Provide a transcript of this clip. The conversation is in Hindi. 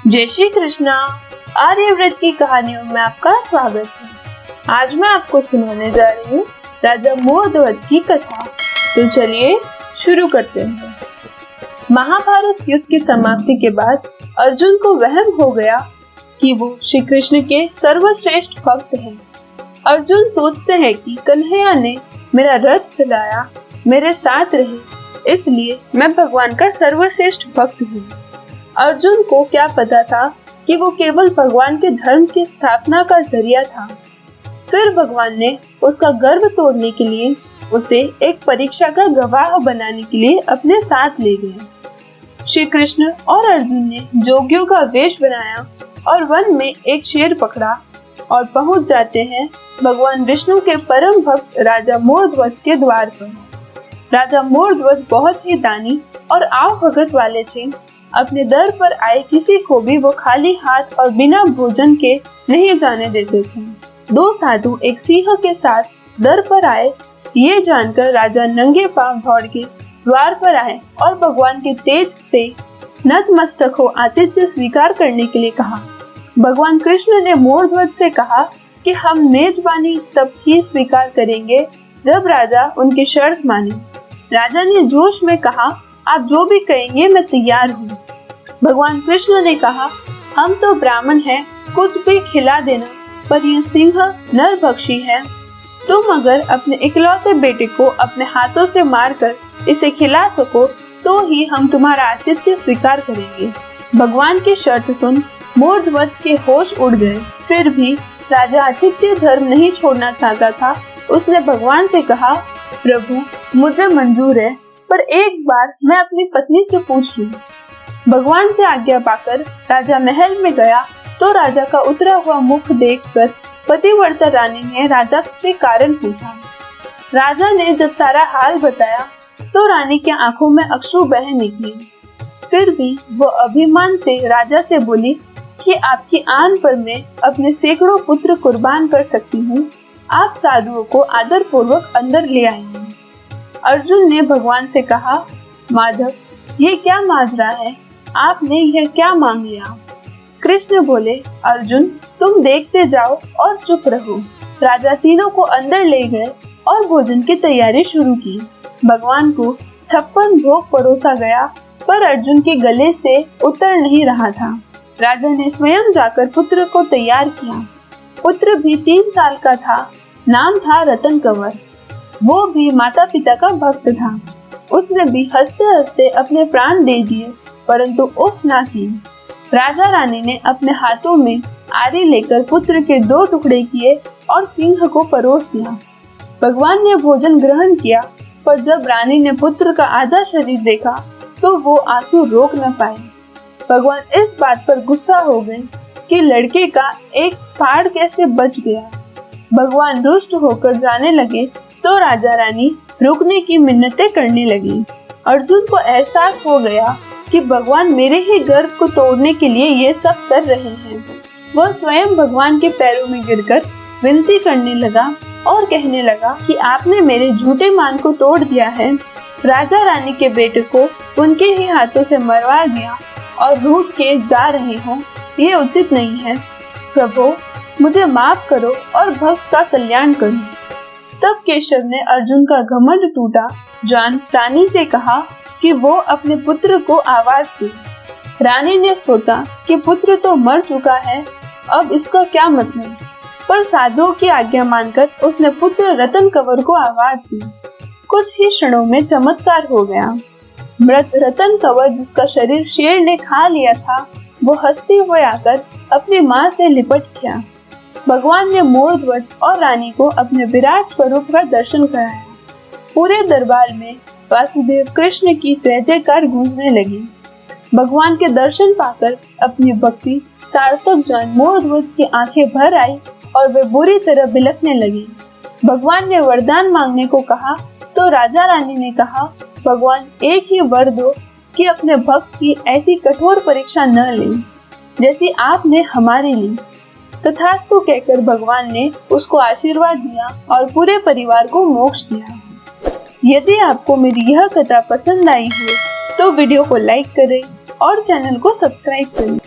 जय श्री कृष्णा। आर्यव्रत की कहानियों में आपका स्वागत है। आज मैं आपको सुनाने जा रही हूँ राजा मोरध्वज की कथा। तो चलिए शुरू करते हैं। महाभारत युद्ध की समाप्ति के बाद अर्जुन को वहम हो गया कि वो श्री कृष्ण के सर्वश्रेष्ठ भक्त हैं। अर्जुन सोचते हैं कि कन्हैया ने मेरा रथ चलाया, मेरे साथ रहे, इसलिए मैं भगवान का सर्वश्रेष्ठ भक्त हूँ। अर्जुन को क्या पता था कि वो केवल भगवान के धर्म की स्थापना का जरिया था। फिर भगवान ने उसका गर्व तोड़ने के लिए उसे एक परीक्षा का गवाह बनाने के लिए अपने साथ ले गए। श्री कृष्ण और अर्जुन ने जोगियों का वेश बनाया और वन में एक शेर पकड़ा और पहुंच जाते हैं भगवान विष्णु के परम भक्त राजा मोरध्वज के द्वार पर। राजा मोरध्वज बहुत ही दानी और आव भगत वाले थे। अपने दर पर आए किसी को भी वो खाली हाथ और बिना भोजन के नहीं जाने देते थे। दो साधु एक सिंह के साथ दर पर आए, ये जानकर राजा नंगे पांव दौड़ के द्वार पर आए और भगवान के तेज से नतमस्तक हो आतिथ्य स्वीकार करने के लिए कहा। भगवान कृष्ण ने मोरध्वज से कहा कि हम मेजबानी तब ही स्वीकार करेंगे जब राजा उनकी शर्त माने। राजा ने जोश में कहा, आप जो भी कहेंगे मैं तैयार हूँ। भगवान कृष्ण ने कहा, हम तो ब्राह्मण हैं, कुछ भी खिला देना, पर यह सिंह नरभक्षी है। तुम अगर अपने इकलौते बेटे को अपने हाथों से मारकर इसे खिला सको तो ही हम तुम्हारा आतिथ्य स्वीकार करेंगे। भगवान की शर्त सुन मोरध्वज के होश उड़ गए। फिर भी राजा आतिथ्य धर्म नहीं छोड़ना चाहता था। उसने भगवान से कहा, प्रभु मुझे मंजूर है, पर एक बार मैं अपनी पत्नी से पूछ लूं। भगवान से आज्ञा पाकर राजा महल में गया तो राजा का उतरा हुआ मुख देखकर पतिव्रता रानी ने राजा से कारण पूछा। राजा ने जब सारा हाल बताया तो रानी की आंखों में अश्रु बह निकले। फिर भी वो अभिमान से राजा से बोली कि आपकी आन पर मैं अपने सैकड़ों पुत्र कुर्बान कर सकती हूँ। आप साधुओं को आदर पूर्वक अंदर ले आएंगे। अर्जुन ने भगवान से कहा, माधव ये क्या माजरा है, आपने यह क्या मांग लिया? कृष्ण बोले, अर्जुन तुम देखते जाओ और चुप रहो। राजा तीनों को अंदर ले गए और भोजन की तैयारी शुरू की। भगवान को 56 भोग परोसा गया, पर अर्जुन के गले से उतर नहीं रहा था। राजा ने स्वयं जाकर पुत्र को तैयार किया। पुत्र भी 3 साल का था, नाम था रतन कंवर। वो भी माता पिता का भक्त था। उसने भी हंसते हंसते अपने प्राण दे दिए, परंतु उफ ना की। राजा रानी ने अपने हाथों में आरी लेकर पुत्र के 2 टुकड़े किए और सिंह को परोस दिया। भगवान ने भोजन ग्रहण किया, पर जब रानी ने पुत्र का आधा शरीर देखा तो वो आंसू रोक न पाए। भगवान इस बात पर गुस्सा हो गए कि लड़के का एक फाड़ कैसे बच गया। भगवान रुष्ट होकर जाने लगे तो राजा रानी रुकने की मिन्नतें करने लगी। अर्जुन को एहसास हो गया कि भगवान मेरे ही गर्व को तोड़ने के लिए ये सब कर रहे हैं। वह स्वयं भगवान के पैरों में गिरकर विनती करने लगा और कहने लगा कि आपने मेरे झूठे मान को तोड़ दिया है। राजा रानी के बेटे को उनके ही हाथों से मरवा दिया और रूठ के जा रहे हो, ये उचित नहीं है। प्रभु मुझे माफ करो और भक्त का कल्याण करो। तब केशव ने अर्जुन का घमंड टूटा जान रानी से कहा कि वो अपने पुत्र को आवाज दे। रानी ने सोचा कि पुत्र तो मर चुका है, अब इसका क्या मतलब, पर साधुओं की आज्ञा मानकर उसने पुत्र रतन कंवर को आवाज दी। कुछ ही क्षणों में चमत्कार हो गया। मृत रतन कंवर जिसका शरीर शेर ने खा लिया था, वो हंसते हुए आकर अपनी माँ से लिपट गया। भगवान ने मोरध्वज और रानी को अपने विराट स्वरूप का दर्शन कराया। पूरे दरबार में वासुदेव कृष्ण की जय जयकार गूंजने लगी। भगवान के दर्शन पाकर अपनी भक्ति सार्थक जान मोरध्वज की आंखें भर आई और वे बुरी तरह बिलखने लगी। भगवान ने वरदान मांगने को कहा तो राजा रानी ने कहा, भगवान एक ही वर दो कि अपने भक्त की ऐसी कठोर परीक्षा न ले जैसी आपने हमारे ली। तथास्तु कहकर भगवान ने उसको आशीर्वाद दिया और पूरे परिवार को मोक्ष दिया। यदि आपको मेरी यह कथा पसंद आई हो तो वीडियो को लाइक करें और चैनल को सब्सक्राइब करें।